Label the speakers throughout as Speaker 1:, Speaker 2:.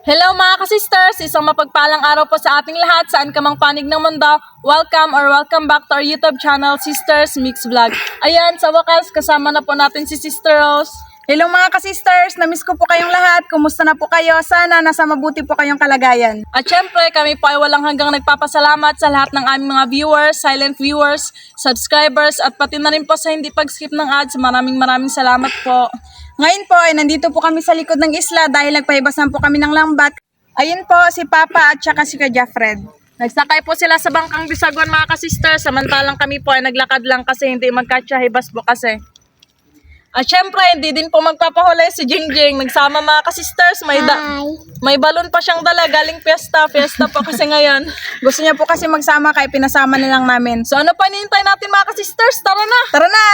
Speaker 1: Hello mga ka-sisters! Isang mapagpalang araw po sa ating lahat saan ka mang panig ng mundo. Welcome back to our YouTube channel, Sisters Mix Vlog. Ayan, sa wakas, kasama na po natin si Sister Rose.
Speaker 2: Hello mga ka-sisters, namiss ko po kayong lahat. Kumusta na po kayo? Sana nasa mabuti po kayong kalagayan.
Speaker 1: At syempre, kami po ay walang hanggang nagpapasalamat sa lahat ng aming mga viewers, silent viewers, subscribers, at pati na rin po sa hindi pag-skip ng ads. Maraming salamat po.
Speaker 2: Ngayon po ay nandito po kami sa likod ng isla dahil nagpahibasan po kami ng lambat. Ayun po si Papa at saka si Kuya Fred.
Speaker 1: Nagsakay po sila sa bangkang bisagon mga ka-sisters, samantalang kami po ay naglakad lang kasi hindi magkatsahibas po kasi. At syempre, hindi din po magpapahuli si Jingjing. Nagsama mga ka-sisters. May balon pa siyang dala. Galing fiesta. Fiesta po kasi ngayon.
Speaker 2: Gusto niya po kasi magsama kaya pinasama na lang namin.
Speaker 1: So ano pa hinihintay natin mga ka-sisters? Tara na!
Speaker 2: Tara na!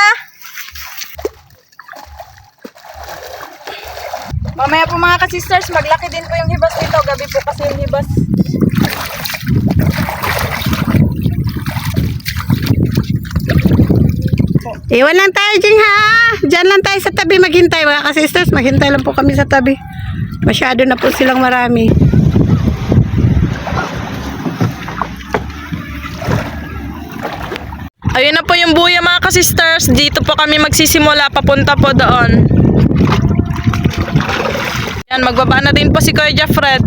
Speaker 2: Mamaya po mga ka-sisters, maglaki din po yung hibas nito. Gabi po kasi yung hibas.
Speaker 3: Iwan lang tayo dyan ha. Diyan lang tayo sa tabi maghintay mga ka-sisters. Maghintay lang po kami sa tabi. Masyado na po silang marami.
Speaker 1: Ayun na po yung buya mga ka-sisters. Dito po kami magsisimula. Papunta po doon. Yan, magbaba na din po si Kuya Fred.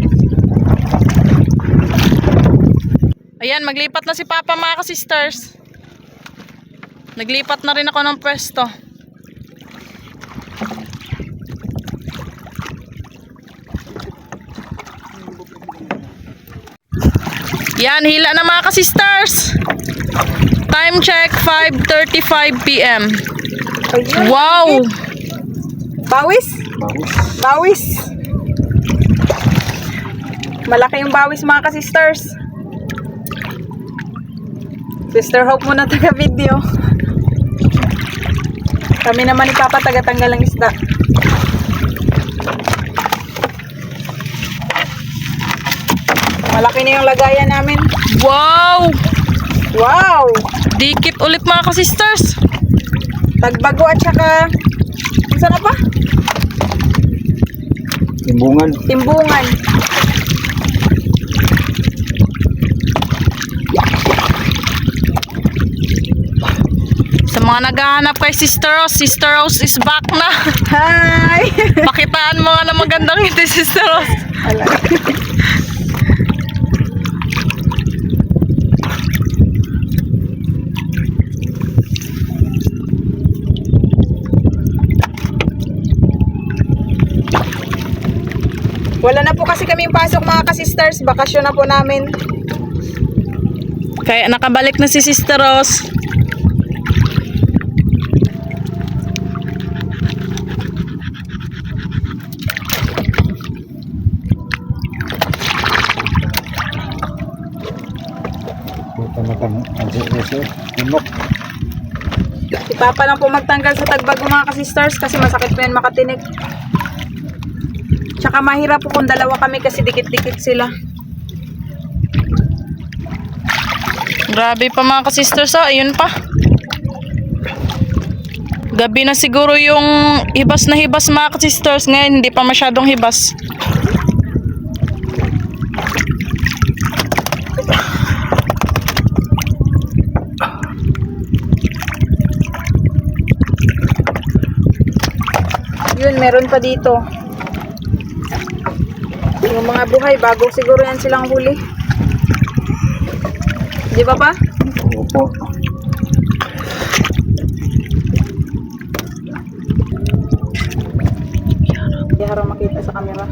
Speaker 1: Ayan, maglipat na si Papa mga ka-sisters. Naglipat na rin ako ng pwesto. Yan, hila na mga ka-sisters. Time check, 5:35 PM. Wow!
Speaker 2: Bawis? Bawis. Malaki yung bawis mga ka-sisters. Sister Hope muna taga-video. Kami naman ipapataga-tanggal ng isda. Malaki na yung lagayan namin.
Speaker 1: Wow!
Speaker 2: Wow!
Speaker 1: Dikit ulit mga ka-sisters.
Speaker 2: Tagbago at saka saan na pa?
Speaker 4: Timbungan.
Speaker 2: Timbungan.
Speaker 1: Sa mga naghahanap kay Sister Rose is back na.
Speaker 2: Hi!
Speaker 1: Pakitaan mo nga na magandang ngiti, Sister Rose.
Speaker 2: Ala. Wala na po kasi kaming pasok mga ka-sisters. Bakasyon na po namin.
Speaker 1: Kaya nakabalik na si Sister Rose.
Speaker 4: Unok.
Speaker 2: Si Papa lang po magtanggal sa tagbago mga ka-sisters kasi masakit po yan makatinik. Tsaka mahirap po kung dalawa kami kasi dikit-dikit sila.
Speaker 1: Grabe pa mga ka-sisters, oh. Ayun pa. Gabi na siguro yung hibas na hibas mga ka-sisters. Ngayon hindi pa masyadong hibas.
Speaker 2: Yun, meron pa dito. Yung mga buhay, bago siguro yan silang huli. Di ba pa?
Speaker 4: Opo.
Speaker 2: Hindi harap makita sa camera.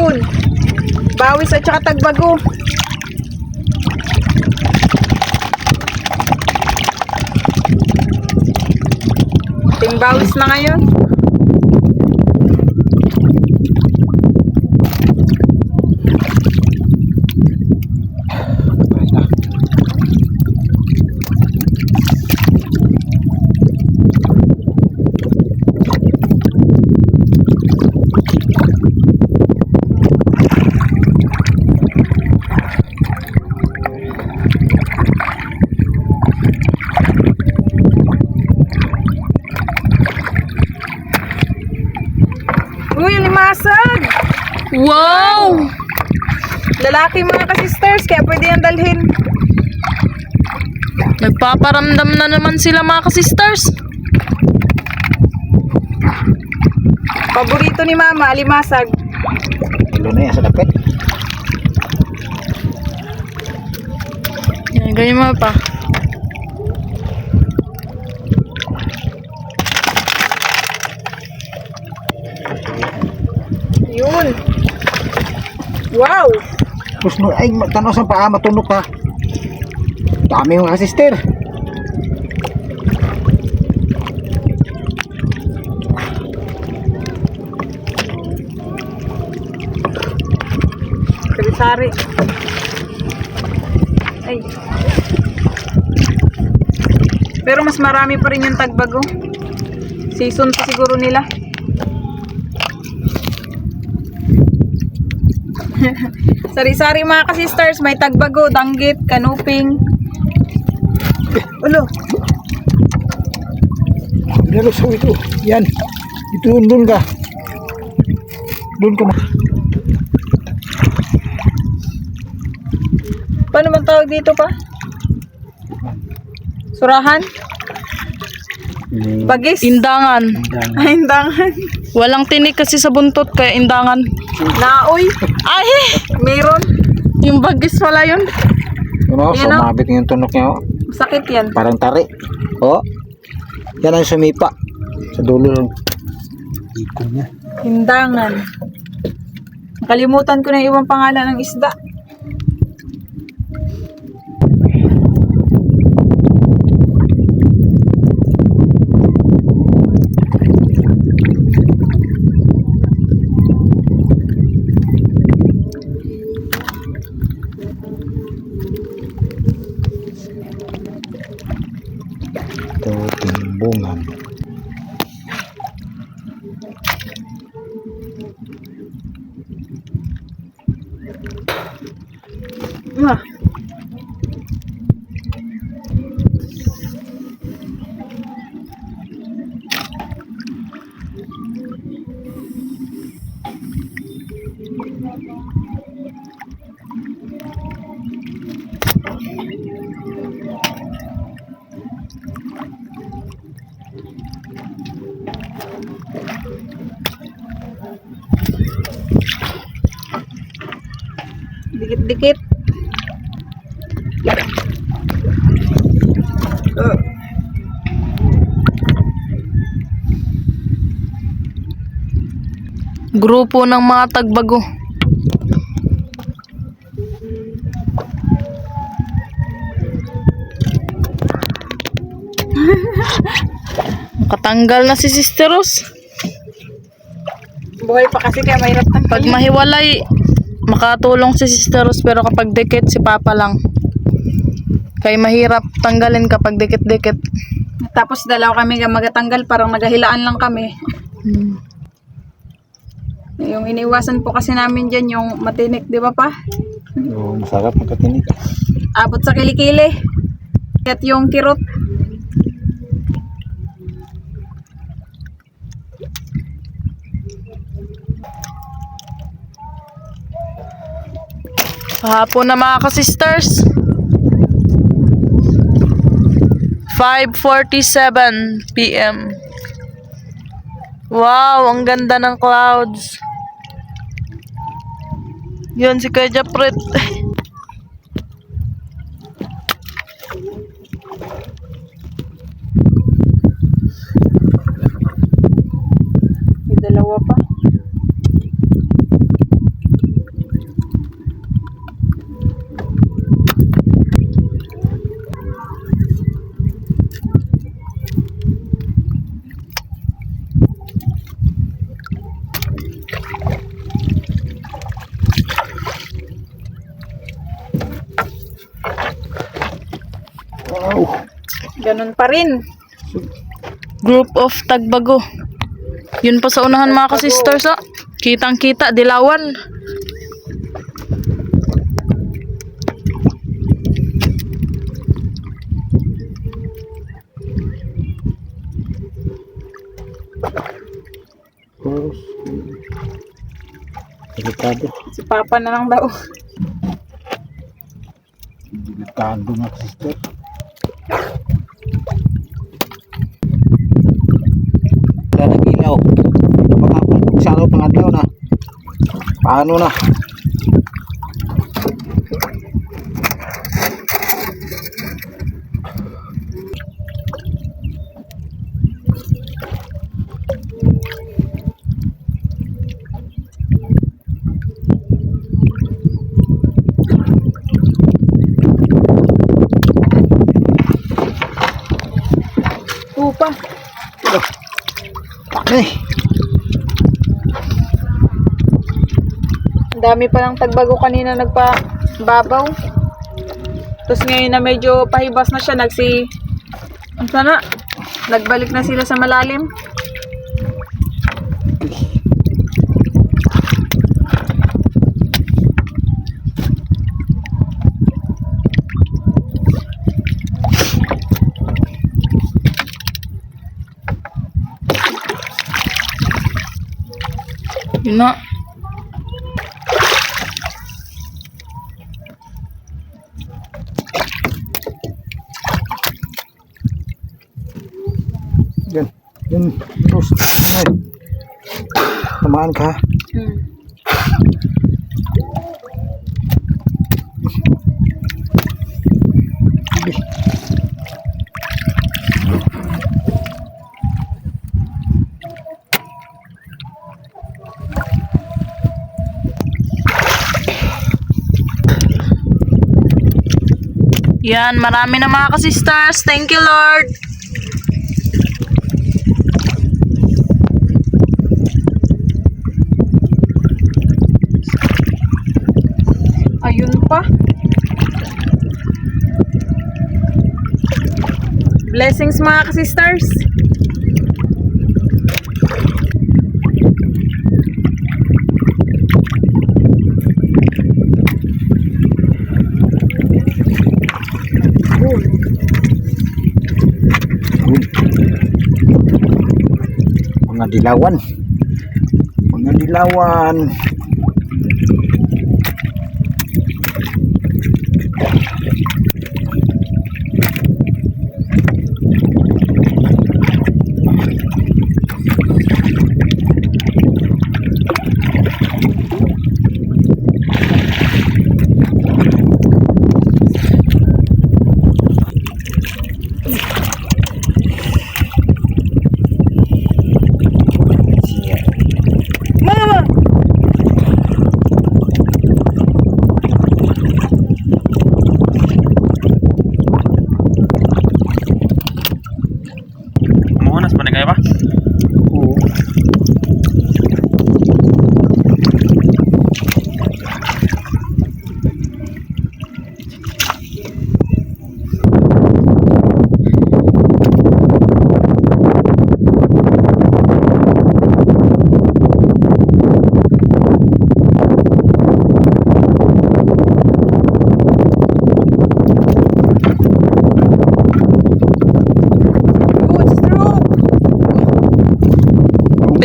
Speaker 2: Yun. Bawis at saka tagbago. Ting bawis na ngayon.
Speaker 4: Ay na.
Speaker 2: Uy, limasag!
Speaker 1: Wow!
Speaker 2: Lalaki mga ka-sisters, kaya pwede yan dalhin.
Speaker 1: Nagpaparamdam na naman sila mga ka-sisters.
Speaker 2: Paborito ni Mama, limasag.
Speaker 4: Ilo na yan sa dapit.
Speaker 1: Yan, ganyan mo pa.
Speaker 2: Yun. Wow!
Speaker 4: Tapos no, ay tanaw sa paa, matunok pa. Dami mga sister.
Speaker 2: Sari-sari. Ay. Pero mas marami pa rin yung tagbago. Season pa siguro nila. Sari-sari mga ka-sisters, may tagbago, danggit, kanuping. Ulo.
Speaker 4: Nilusaw ito. Yan. Ito doon ka. Doon ka.
Speaker 2: Paano man tawag dito pa? Surahan? Bagis?
Speaker 1: Indangan.
Speaker 2: Ay, indangan.
Speaker 1: Walang tinik kasi sa buntot kaya indangan.
Speaker 2: Naoy.
Speaker 1: Ay!
Speaker 2: Meron.
Speaker 1: Yung bagis pala yun.
Speaker 4: Ano,
Speaker 2: Yan, oh.
Speaker 4: sumabit yung tunok niya. Oh.
Speaker 2: Sakit yan.
Speaker 4: Parang tari. Oh. Yan ang sumipa. Sa dulo ng ikon niya.
Speaker 2: Hindangan. Nakalimutan ko na yung ibang pangalan ng isda.
Speaker 4: Ito, timbungan.
Speaker 2: Ah. Dikit-dikit.
Speaker 1: Grupo ng mga tagbago. Makatanggal na si Sister Rose.
Speaker 2: Buhay pa kasi kaya mahirap
Speaker 1: Pag
Speaker 2: tanggalin.
Speaker 1: mahiwalay, makatulong si Sister Rose, pero kapag dikit, si Papa lang. Kaya mahirap tanggalin kapag dikit-dikit.
Speaker 2: Tapos dalaw kami magatanggal, parang nagahilaan lang kami. Yung iniwasan po kasi namin dyan, yung matinik, di ba pa?
Speaker 4: Oh, masarap ang katinig.
Speaker 2: Abot sa kilikili. At yung kirot.
Speaker 1: Hapon na mga ka-sisters. 5:47 PM. Wow, ang ganda ng clouds. Yun si Kuya Japret.
Speaker 2: May dalawa pa. Ganun pa rin.
Speaker 1: Group of Tagbago. Yun pa sa unahan mga ka-sisters, oh. Kitang-kita, dilawan.
Speaker 4: Tapos, delikado.
Speaker 2: Si Papa na lang daw.
Speaker 4: Delikado mga sister. Wala nang ilaw. Napakapon sa araw pang adlaw na. Paano na?
Speaker 2: Upa.
Speaker 4: Eh,
Speaker 2: Ang dami pa ng Tagbago kanina nagpa-babaw. Tapos ngayon na medyo pahibas na siya, ano sana? Nagbalik na sila sa malalim.
Speaker 1: Yun na.
Speaker 4: yan. Yan. Terus. Ay. Tamaan ka.
Speaker 1: Yan, marami na mga ka-sisters. Thank you, Lord.
Speaker 2: Ayun pa. Blessings mga ka-sisters.
Speaker 4: Mga dilawan. Mga dilawan.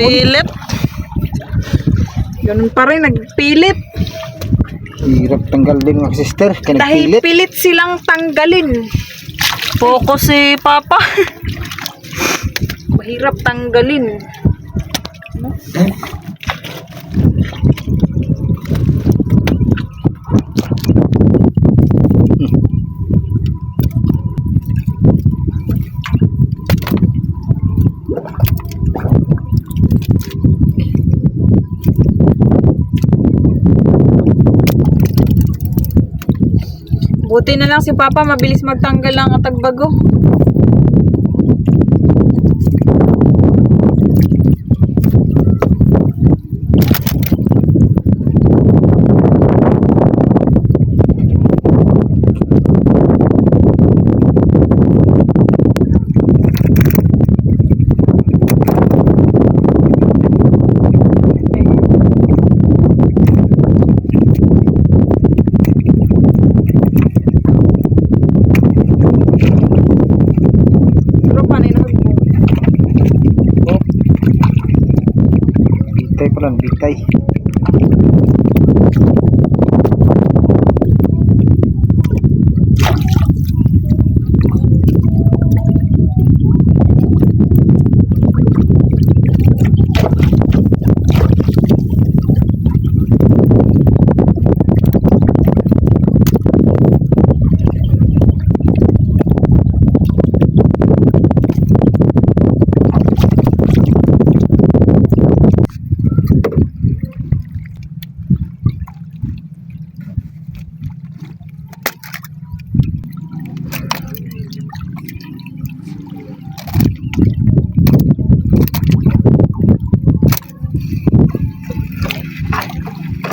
Speaker 1: Pilit.
Speaker 2: Ganun pa rin, nagpilit.
Speaker 4: Hirap tanggal din mga sister. Kaya
Speaker 2: Dahil
Speaker 4: nagpilit.
Speaker 2: pilit silang tanggalin.
Speaker 1: Focus si Papa.
Speaker 2: Mahirap tanggalin. Buti na lang si Papa, mabilis magtanggal ng Tagbago.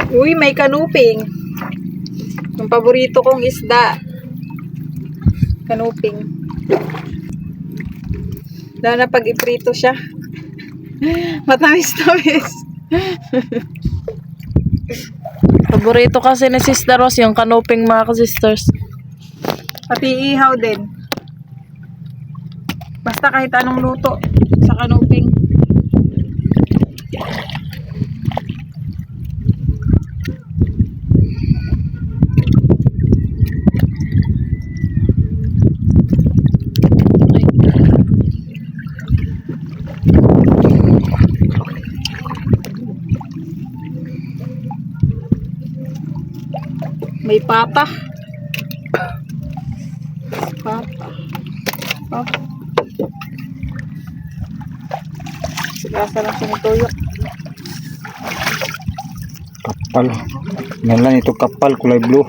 Speaker 2: Uy, may kanuping. Yung paborito kong isda. Kanuping. Lalo na pag iprito siya. Matamis-tamis.
Speaker 1: Paborito kasi ni Sister Rose yung kanuping, mga ka-sisters.
Speaker 2: Pati ihaw din. Basta kahit anong luto sa kanuping. May papa. Papa. Papa. Sigasa lang siya tuyok.
Speaker 4: Kapal. Yan lang ito kapal, kulay blue.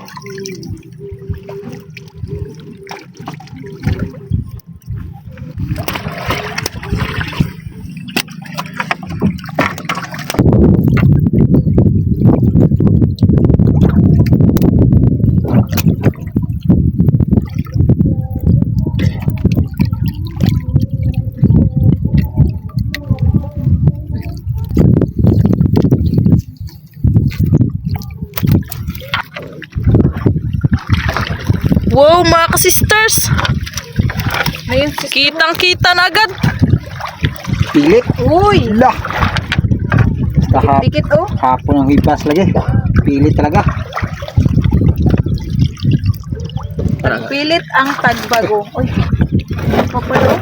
Speaker 1: Wow, mga ka-sisters!
Speaker 2: Ngayon,
Speaker 1: Kitang-kita na agad.
Speaker 4: Pilit.
Speaker 2: uy!
Speaker 4: Lah.
Speaker 2: Dikit oh.
Speaker 4: Hapon ang hipas lagi. Pilit talaga.
Speaker 2: Pilit ang tagbago. Uy. Papalo.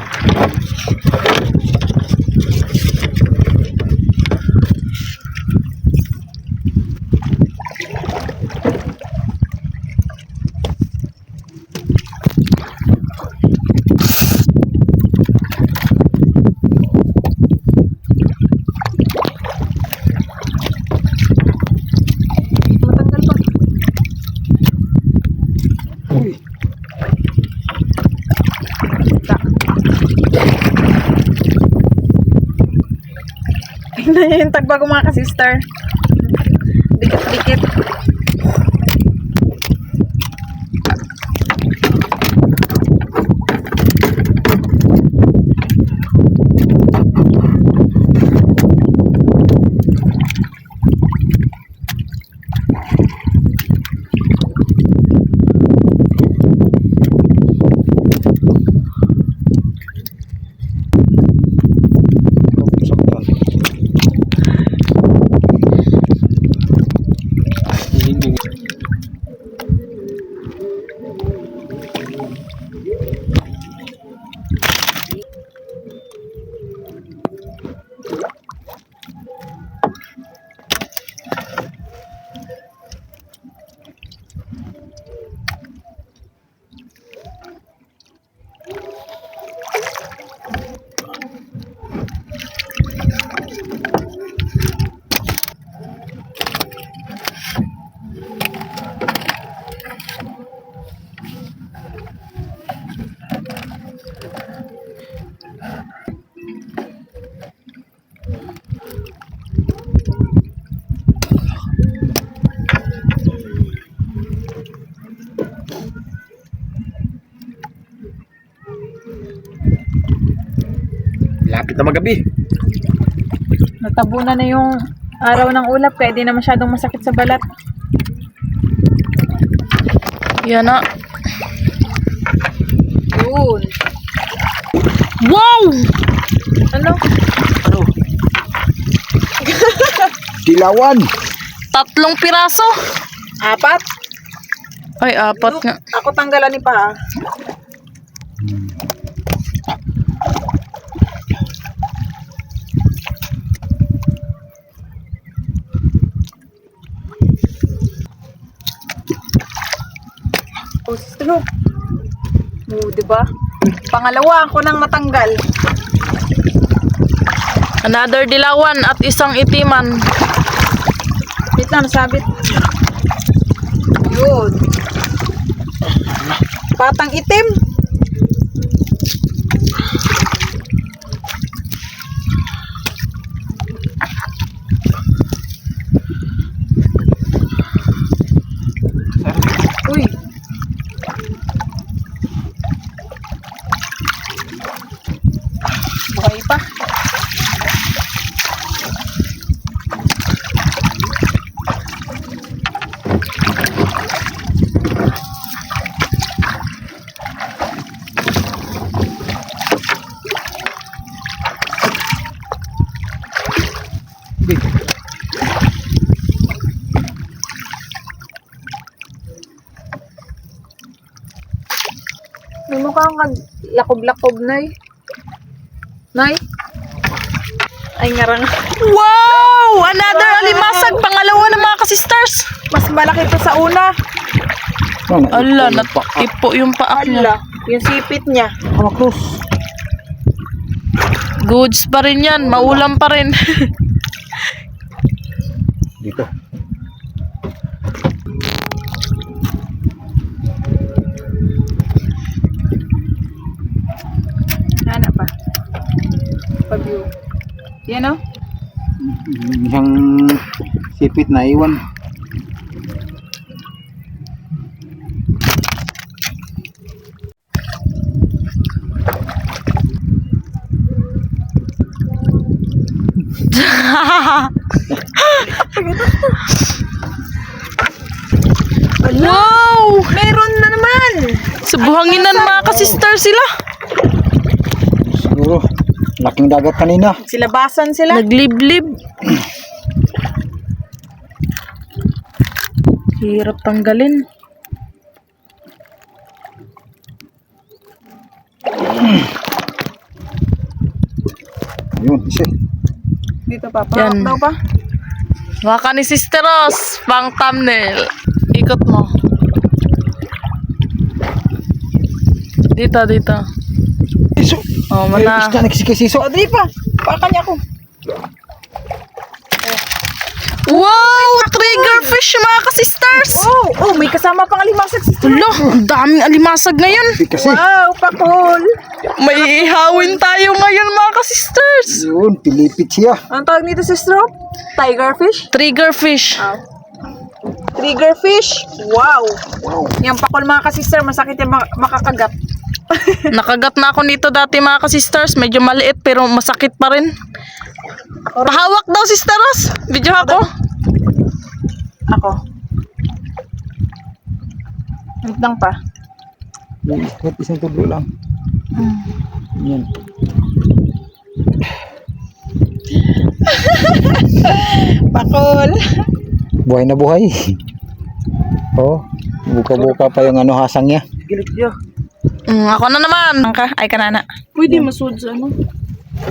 Speaker 2: Matanggal pa. Tingnan niyo yung tagbago, mga ka-sister. Dikit-dikit.
Speaker 4: Lapit na magabi.
Speaker 2: Natabunan na yung araw ng ulap kaya di na masyadong masakit sa balat.
Speaker 1: Yan na.
Speaker 2: Yun.
Speaker 1: Wow!
Speaker 2: Ano?
Speaker 4: Dilawan.
Speaker 1: 3 piraso.
Speaker 2: 4?
Speaker 1: Ay, 4 nga.
Speaker 2: Ako tanggalan ni pa. Oh, sister. Diba? Pangalawa ako nang matanggal.
Speaker 1: Another dilawan at isang itiman.
Speaker 2: Wait lang, sabit. Yun. Patang itim. May mukhang lakob-lakob, Nay. Nay? Ay, ngarang.
Speaker 1: Wow! Another alimasag. Pangalawa na mga ka-sisters.
Speaker 2: Mas malaki to sa una.
Speaker 1: Ala, natipo yung paa niya.
Speaker 2: Ala, yung sipit niya.
Speaker 4: Ano, close?
Speaker 1: Goods pa rin yan. Maulam pa rin.
Speaker 4: Dito.
Speaker 2: Ano pa? Pag-view. Yan, oh.
Speaker 4: Isang sipit na iwan.
Speaker 1: Wow!
Speaker 2: Meron na naman!
Speaker 1: Sa buhanginan mga ka-sisters sila.
Speaker 4: Siguro, laking dagat kanina.
Speaker 2: Silabasan sila.
Speaker 1: Nagliblib. Hirap tanggalin.
Speaker 4: Ayun, isa.
Speaker 2: Dito pa.
Speaker 1: Yan.
Speaker 2: Parang daw pa.
Speaker 1: Waka ni Sister Ross. Pang thumbnail. Ikot mo. Dito, dito.
Speaker 4: Iso.
Speaker 1: Oh,
Speaker 4: Ay,
Speaker 1: mana.
Speaker 4: isda nagsikisiso.
Speaker 2: O, di pa. Pakan niya ako.
Speaker 1: Wow! Triggerfish mga ka-sisters!
Speaker 2: Oh, may kasama pang alimasag.
Speaker 1: Alo, ang daming alimasag ngayon.
Speaker 4: Hindi kasi.
Speaker 2: Wow, pakol.
Speaker 1: May ihawin tayo ngayon mga ka-sisters.
Speaker 4: Yun, pilipit siya.
Speaker 2: Anong tawag nito, sister? Tigerfish?
Speaker 1: Triggerfish.
Speaker 2: Triggerfish? Wow. Yung pakol mga kasister, masakit yung makakagat.
Speaker 1: Nakagat na ako nito dati mga ka-sisters. Medyo maliit pero masakit pa rin. Pahawak daw, Sister Ross. Video ako.
Speaker 2: Ako. Wait lang pa.
Speaker 4: Kahit isang tulo lang. Yan.
Speaker 2: Pakol.
Speaker 4: Buhay na buhay. Oh, buka-buka pa yung ano hasang niya.
Speaker 2: Gilit niyo.
Speaker 1: Ako na naman. Ay, kanana.
Speaker 2: Pwede masud sa ano.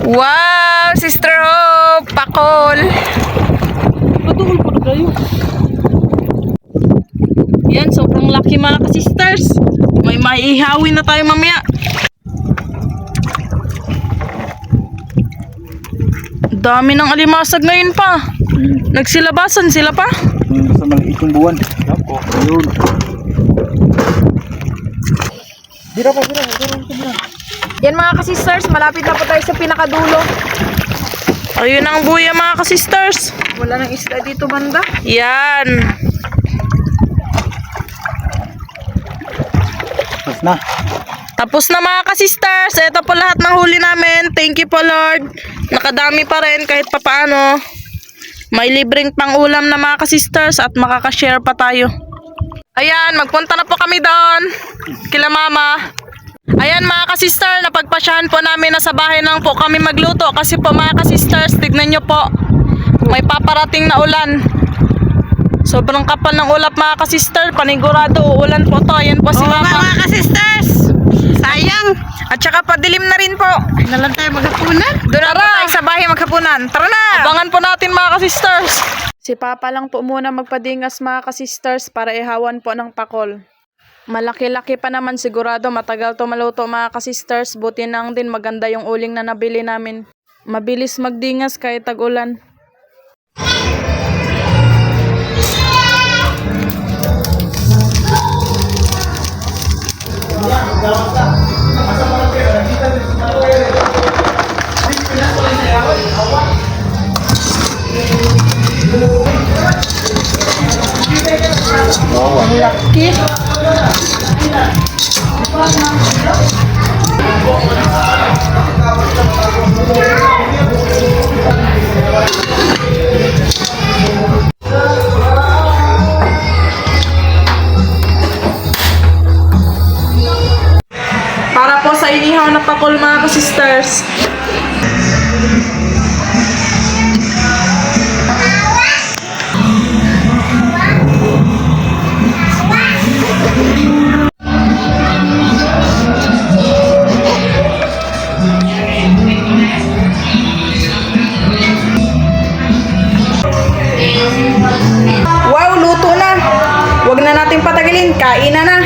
Speaker 1: Wow, Sister Hope. Pakol.
Speaker 2: Patuhol po na kayo.
Speaker 1: Yan, sobrang laki mga ka-sisters. May maihawin na tayo mamaya. Dami ng alimasag ngayon pa. Nagsilabasan sila pa.
Speaker 4: Sa mga itong buwan. Ako, ayun. Dira pa.
Speaker 2: Yan mga ka-sisters, malapit na po tayo sa pinakadulo.
Speaker 1: Ayun ang buya mga ka-sisters.
Speaker 2: Wala nang isda dito banda.
Speaker 1: Yan.
Speaker 4: Tapos na.
Speaker 1: Tapos na mga ka-sisters. Ito po lahat ng huli namin. Thank you po Lord. Nakadami pa rin kahit papaano. May libreng pang-ulam na mga ka-sisters at makaka-share pa tayo. Ayan, magpunta na po kami doon. Kila mama. Ayan mga ka-sister, napagpasyahan po namin na sa bahay lang po kami magluto. Kasi po mga ka-sisters, tignan nyo po. May paparating na ulan. Sobrang kapal ng ulap mga ka-sister. Panigurado, uulan po to. Ayan po si mama.
Speaker 3: Mga ka-sisters, sayang.
Speaker 2: At saka padilim na rin po.
Speaker 3: Na lang tayo maghapunan.
Speaker 2: Doon na po tayo sa bahay maghapunan. Tara na!
Speaker 1: Abangan po natin mga ka-sisters.
Speaker 2: Si Papa lang po muna magpadingas mga ka-sisters para ihawan po ng pakol. Malaki-laki pa naman sigurado, matagal to maluto mga ka-sisters. Buti nang din maganda yung uling na nabili namin. Mabilis magdingas kahit tag-ulan.
Speaker 1: inihaw na pakol mga ka-sisters.
Speaker 2: Wow, luto na. Huwag na nating patagilin. Kain na na.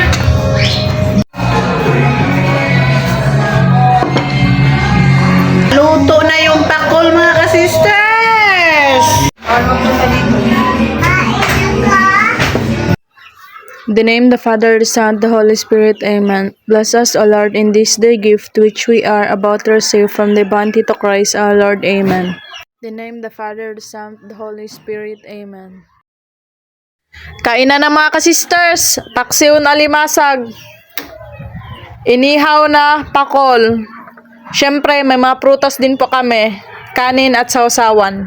Speaker 3: Luto na yung pakol mga ka-sisters.
Speaker 2: In the name of the Father, the Son, the Holy Spirit. Amen. Bless us, O Lord, in this day gift which we are about to receive from the bounty to Christ our Lord. Amen. In the name of the Father, the Son, the Holy Spirit. Amen. Kain na mga ka-sisters. Paksiw na limasag. Inihaw na pakol. Siyempre, may mga prutas din po kami. Kanin at sausawan.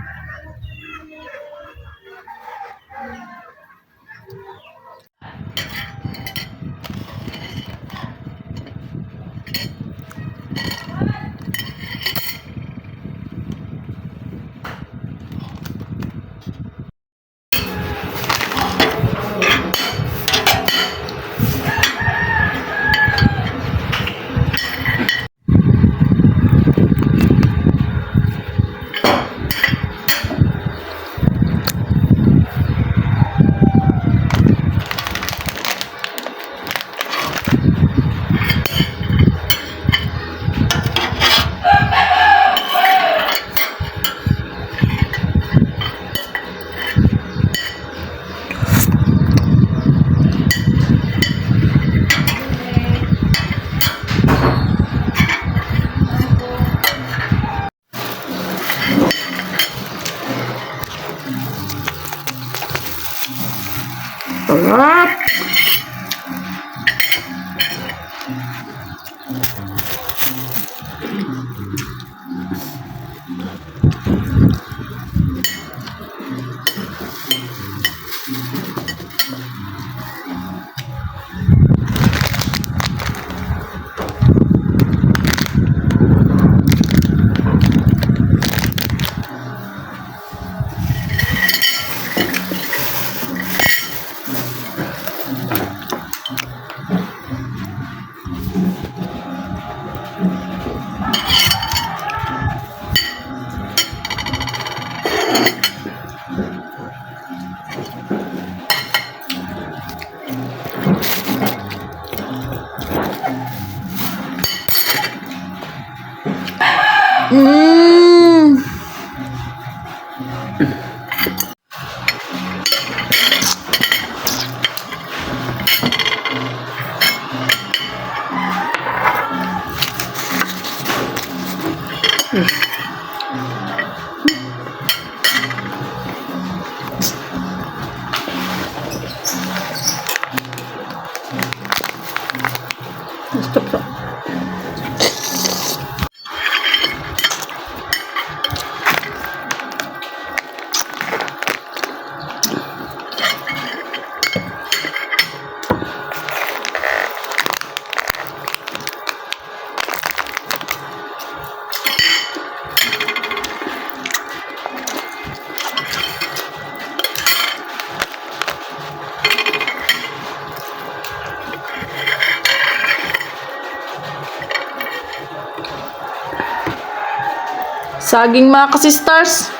Speaker 2: Saging mga ka-sisters.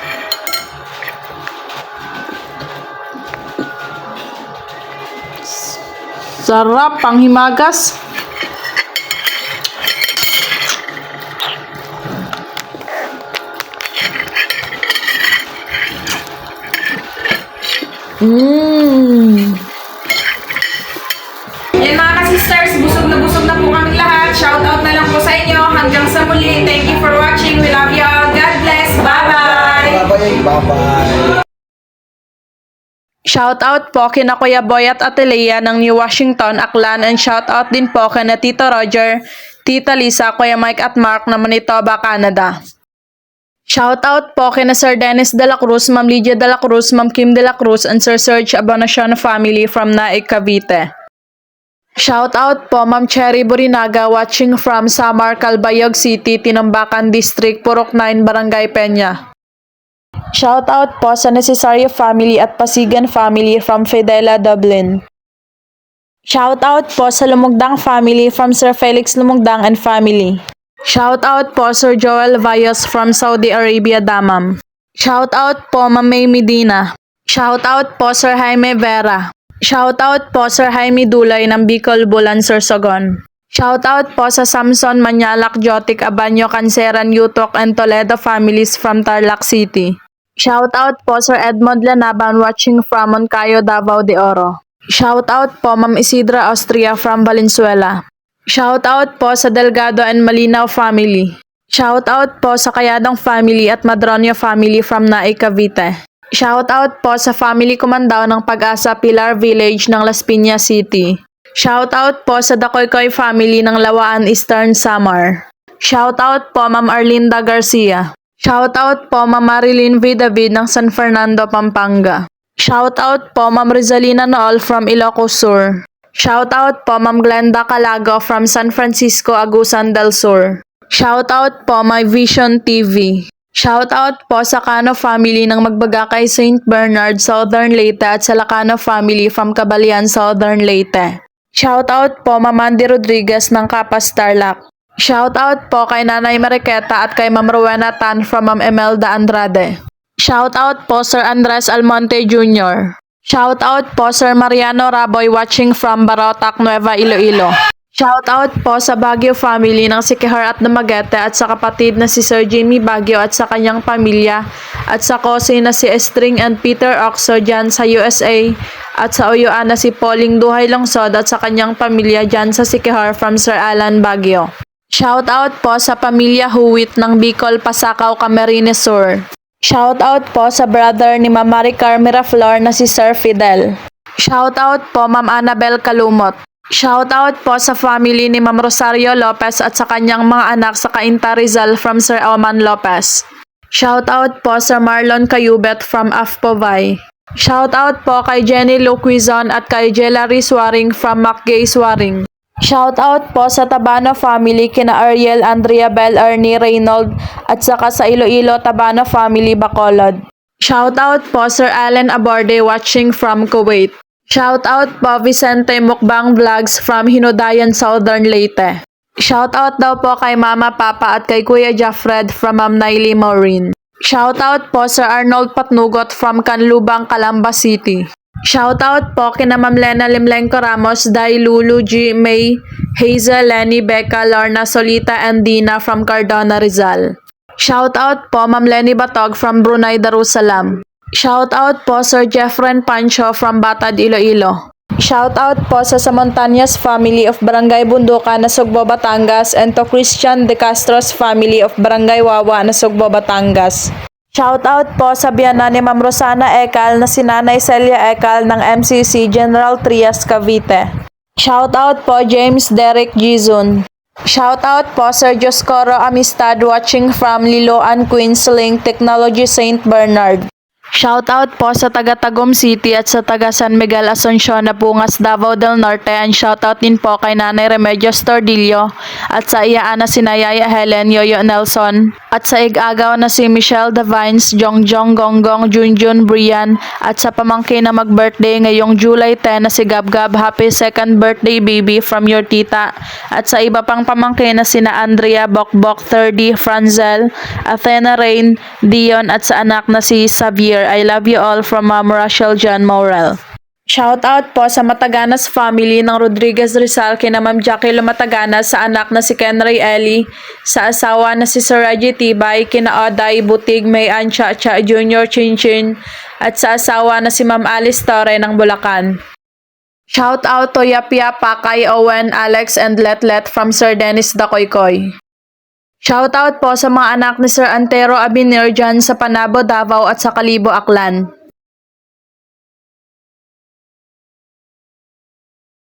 Speaker 2: Sarap, panghimagas.
Speaker 1: Yan mga ka-sisters, busog na po kami lahat. Shoutout na lang po sa inyo. Hanggang sa muli. Thank you for watching. We love you all. God bless. Bye-bye.
Speaker 4: Bye-bye.
Speaker 2: Shoutout po kina Kuya Boy at Ate Lea ng New Washington, Aklan, and shoutout din po kina Tito Roger, Tita Lisa, Kuya Mike at Mark na Manitoba, Canada. Shoutout po kina Sir Dennis de la Cruz, Ma'am Lydia de la Cruz, Ma'am Kim de la Cruz, and Sir Serge Abonacion family from Naik, Cavite. Shoutout po Ma'am Cherry Burinaga watching from Samar, Calbayog City, Tinambakan District, Purok 9, Barangay Peña. Shoutout po sa Necesario family at Pasigan family from Fidela, Dublin. Shoutout po sa Lumugdang family from Sir Felix Lumugdang and family. Shoutout po Sir Joel Vayos from Saudi Arabia, Damam. Shoutout po Ma'am May Medina. Shoutout po Sir Jaime Vera. Shoutout po Sir Jaime Dulay ng Bicol, Bulan, Sorsogon. Shoutout po sa Samson, Manyalak, Jotic, Abanyo, Canceran, Yutok, and Toledo families from Tarlac City. Shoutout po Sir Edmond Lanaban watching from Moncayo, Davao de Oro. Shoutout po Ma'am Isidra Austria from Valenzuela. Shoutout po sa Delgado and Malinaw family. Shoutout po sa Kayadong family at Madronio family from Naik, Cavite. Shoutout po sa family Kumandao ng Pag-asa Pilar Village ng Las Piñas City. Shoutout po sa Dakoykoy family ng Lawaan Eastern Samar. Shoutout po Ma'am Arlinda Garcia. Shoutout po Ma'am Marilyn V. David ng San Fernando, Pampanga. Shoutout po Ma'am Rizalina Nool from Ilocos Sur. Shoutout po Ma'am Glenda Calago from San Francisco, Agusan del Sur. Shoutout po My Vision TV. Shoutout po sa Cano family ng Magbagakay St. Bernard, Southern Leyte at sa Lacano family from Cabalian, Southern Leyte. Shoutout po Ma'am Mandy Rodriguez ng Capas, Tarlac. Shoutout po kay Nanay Mariqueta at kay Ma'am Rowena Tan from Ma'am Emelda Andrade. Shoutout po Sir Andres Almonte Jr. Shoutout po Sir Mariano Raboy watching from Barotac, Nueva Iloilo. Shoutout po sa Baguio family ng Sikihar at Dumaguete at sa kapatid na si Sir Jimmy Baguio at sa kanyang pamilya at sa cousin na si Estring and Peter Oxo dyan sa USA at sa Uyuan na si Pauling Duhay Longsod at sa kanyang pamilya dyan sa Sikihar from Sir Alan Baguio. Shoutout po sa pamilya Huwit ng Bicol, Pasakaw, Camarines Sur. Shoutout po sa brother ni Ma'am Maricar Miraflor na si Sir Fidel. Shoutout po Ma'am Annabel Kalumot. Shoutout po sa family ni Ma'am Rosario Lopez at sa kanyang mga anak sa Cainta Rizal from Sir Oman Lopez. Shoutout po sa Marlon Cayubet from Afpovay. Shoutout po kay Jenny Luquizon at kay Jelary Swaring from Macgay Swaring. Shoutout po sa Tabano family kina Ariel, Andrea Bell, Ernie, Reynold at saka sa Iloilo Tabano family, Bacolod. Shoutout po Sir Allen Aborde watching from Kuwait. Shoutout po Vicente Mukbang Vlogs from Hinudayan, Southern Leyte. Shoutout daw po kay Mama Papa at kay Kuya Jaffred from Ma'am Naily Maureen. Shoutout po Sir Arnold Patnugot from Canlubang, Calamba City. Shoutout po kina Ma'am Lena Limlenco Ramos, Dai Lulu, G. May, Hazel, Lenny, Becca, Lorna, Solita, and Dina from Cardona, Rizal. Shoutout po Ma'am Lenny Batog from Brunei, Darussalam. Shoutout po Sir Jeffren Pancho from Batad, Iloilo. Shoutout po sa Montañas family of Barangay Bundukan, Nasugbo, Batangas and to Christian De Castro's family of Barangay Wawa, Nasugbo, Batangas. Shoutout po sa biyana ni Ma'am Rosana Ekal na si Nanay Celia Ekal ng MCC General Trias, Cavite. Shoutout po James Derek Gizun. Shoutout po Sir Joscoro Amistad watching from Liloan, Queensling, Technology, St. Bernard. Shoutout po sa taga Tagum City at sa taga San Miguel Asuncion na Pungas, Davao del Norte, and shoutout din po kay Nanay Remedios Tordillo at sa iyaan na si Nayaya Helen, Yoyo Nelson at sa igagaw na si Michelle Davines, Jongjong Gonggong, Junjun Brian at sa pamangkin na mag-birthday ngayong July 10 na si Gabgab, happy second birthday baby from your tita at sa iba pang pamangkin na sina Andrea Bokbok, 30, Franzel, Athena Rain, Dion at sa anak na si Xavier. I love you all from Ma'am Rachel John Morel. Shoutout po sa Mataganas family ng Rodriguez Rizal kina Ma'am Jackie Lumataganas, sa anak na si Kenray Eli, sa asawa na si Sir Reggie Tibay, kina Oday Butig, May Ancha Cha Junior Chinchin at sa asawa na si Ma'am Alice Torre ng Bulacan. Shoutout to Yapia, Pakay, Owen, Alex and Letlet from Sir Dennis Dakoykoy. Shoutout po sa mga anak ni Sir Antero Abinir dyan sa Panabo, Davao at sa Kalibo, Aklan.